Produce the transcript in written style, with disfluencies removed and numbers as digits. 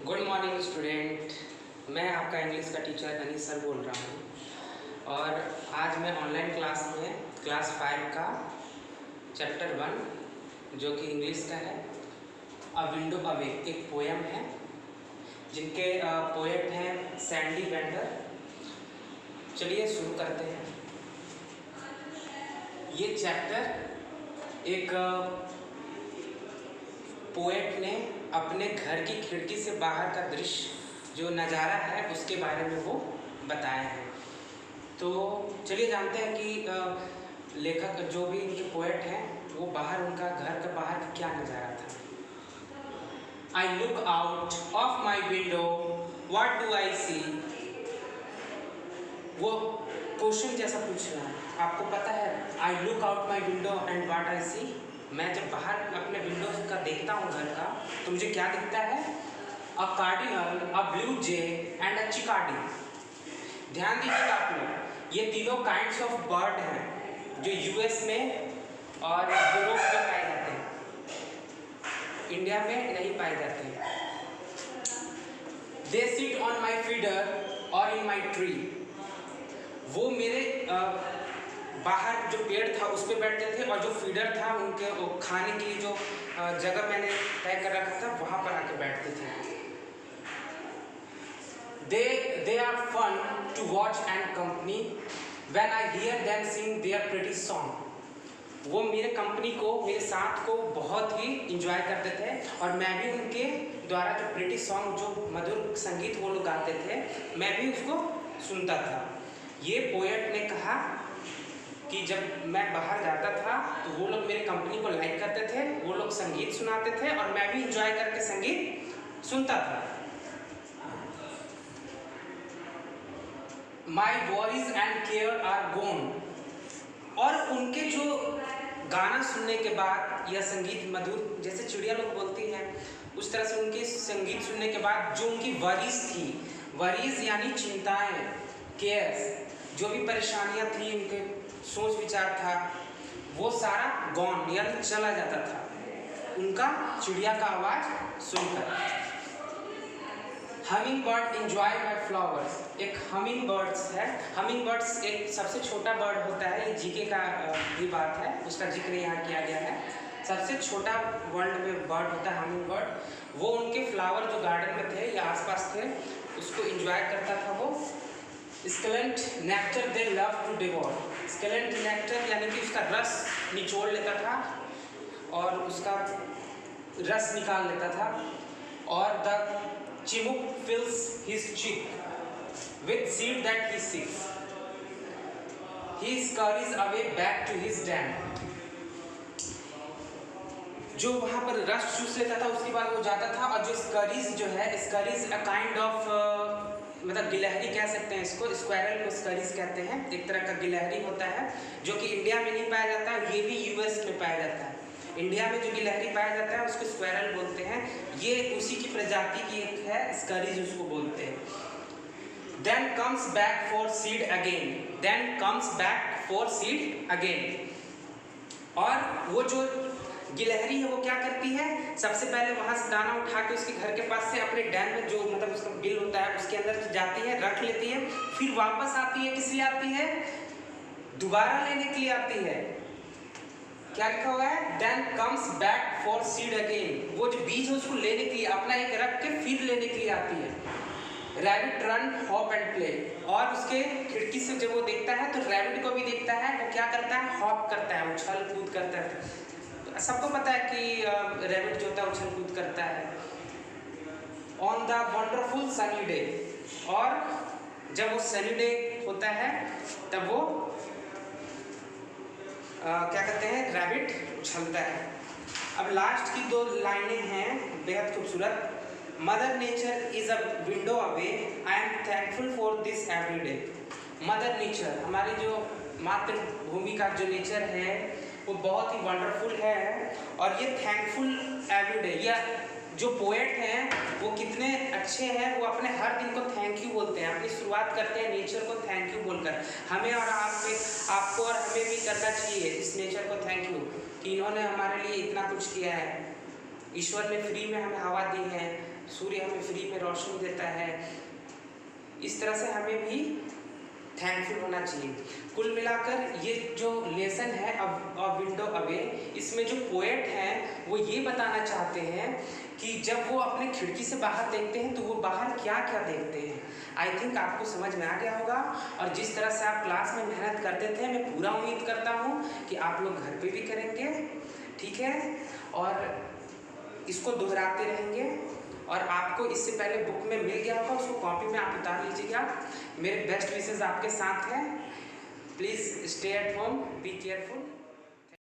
Good morning student. मैं आपका English का टीचर अनीस सर बोल रहा हूँ और आज मैं ऑनलाइन क्लास में क्लास 5 का चैप्टर 1 जो कि इंग्लिश का है अ विंडो अवे एक पोएम है जिनके पोएट हैं सैंडी वेंडर। चलिए शुरू करते हैं। ये चैप्टर एक पोएट ने अपने घर की खिड़की से बाहर का दृश्य जो नज़ारा है उसके बारे में वो बताए हैं। तो चलिए जानते हैं कि लेखक जो भी इनके पोएट हैं वो बाहर उनका घर का बाहर का क्या नज़ारा था। I look out of my window, what do I see. वो क्वेश्चन जैसा पूछ रहा है, आपको पता है I look out my window and what I see. मैं जब बाहर अपने विंडो का देखता हूँ घर का तो मुझे क्या दिखता है? A cardinal, a blue jay and a chickadee. ध्यान दीजिएगा आप लोग, ये तीनों काइंड्स ऑफ बर्ड हैं जो यूएस में और यूरोप में पाए जाते हैं, इंडिया में नहीं पाए जाते हैं। They sit on my feeder और इन माई ट्री। वो मेरे बाहर जो पेड़ था उस पर बैठते थे और जो फीडर था उनके खाने के लिए जो जगह मैंने तय कर रखा था वहाँ पर आके बैठते थे। They are fun to watch and company when I hear them sing their pretty song. वो मेरे कंपनी को, मेरे साथ को बहुत ही इंजॉय करते थे और मैं भी उनके द्वारा जो प्रिटी सॉन्ग, जो मधुर संगीत वो लोग गाते थे, मैं भी उसको सुनता था। ये पोएट ने कहा कि जब मैं बाहर जाता था तो वो लोग मेरे कंपनी को लाइक करते थे, वो लोग संगीत सुनाते थे और मैं भी इंजॉय करके संगीत सुनता था। My voice and care are gone. और उनके जो गाना सुनने के बाद या संगीत मधुर, जैसे चिड़िया लोग बोलती हैं उस तरह से उनके संगीत सुनने के बाद जो उनकी वरीज थी, वरीज यानी चिंताएं, केयर्स, जो भी परेशानियां थी, उनके सोच विचार था, वो सारा गॉन यानी चला जाता था उनका चिड़िया का आवाज़ सुनकर। हमिंग बर्ड इंजॉय माई फ्लावर्स। एक हमिंग बर्ड्स है, हमिंग बर्ड्स एक सबसे छोटा बर्ड होता है, ये जीके का भी बात है, उसका जिक्र यहाँ किया गया है। सबसे छोटा वर्ल्ड में बर्ड होता है हमिंग बर्ड। वो उनके फ्लावर जो गार्डन में थे या आसपास थे उसको इंजॉय करता था। वो succulent nectar they love to devour. Succulent nectar यानी कि उसका रस निचोड़ लेता था और उसका रस निकाल लेता था। और the चिमुक fills his cheek with seed that he seeks. He scurries away back to his den. जो वहाँ पर रस चूस लेता था उसके बाद वो जाता था। और जो स्करीज जो है, स्करीज अ काइंड ऑफ मतलब गिलहरी कह सकते हैं इसको, स्क्वायरल को स्करीज कहते हैं। एक तरह का गिलहरी होता है जो कि इंडिया में नहीं पाया जाता, ये भी यूएस में पाया जाता है। इंडिया में जो गिलहरी पाया जाता है उसको स्क्वायरल बोलते हैं, ये उसी की प्रजाति की एक है, स्करीज उसको बोलते हैं। Then comes back for seed again. Then comes back for seed again. और वो जो गिलहरी है वो क्या करती है, सबसे पहले वहाँ से दाना उठा के उसके घर के पास से अपने डैम में जो मतलब उसका बिल होता है उसके अंदर जाती है, रख लेती है, फिर वापस आती है। किस लिए आती है? दोबारा लेने के लिए आती है। क्या लिखा हुआ है? Then comes back for seed again. वो जो बीज है उसको लेने के लिए अपना एक रख के फिर लेने के लिए आती है। Rabbit run hop and play. और उसके खिड़की से जब वो देखता है तो रैबिट को भी देखता है, वो क्या करता है? हॉप करता है, उछल कूद करता है। तो सबको पता है कि रैबिट जो होता है उछल कूद करता है। On the wonderful sunny day. और जब वो सनी डे होता है तब वो क्या कहते हैं? रैबिट उछलता है। अब लास्ट की दो लाइनें हैं बेहद खूबसूरत। Mother nature is a window away, I am thankful for this every day. Mother nature, हमारी जो मातृभूमि का जो नेचर है वो बहुत ही वंडरफुल है और ये थैंकफुल एवरी डे। या जो पोएट हैं वो कितने अच्छे हैं, वो अपने हर दिन को थैंक यू बोलते हैं, अपनी शुरुआत करते हैं नेचर को थैंक यू बोलकर। हमें और आपको और हमें भी करना चाहिए इस नेचर को थैंक यू कि इन्होंने हमारे लिए इतना कुछ किया है। ईश्वर ने फ्री में हमें हवा दी है, सूर्य हमें फ्री में रोशनी देता है। इस तरह से हमें भी थैंकफुल होना चाहिए। कुल मिलाकर ये जो लेसन है अ विंडो अवे, इसमें जो पोएट हैं वो ये बताना चाहते हैं कि जब वो अपने खिड़की से बाहर देखते हैं तो वो बाहर क्या क्या देखते हैं। आई थिंक आपको समझ में आ गया होगा, और जिस तरह से आप क्लास में मेहनत करते थे मैं पूरा उम्मीद करता हूँ कि आप लोग घर पे भी करेंगे, ठीक है, और इसको दोहराते रहेंगे। और आपको इससे पहले बुक में मिल गया होगा, उसको कॉपी में आप उतार लीजिएगा। मेरे बेस्ट विशेस आपके साथ हैं। Please stay at home, be careful.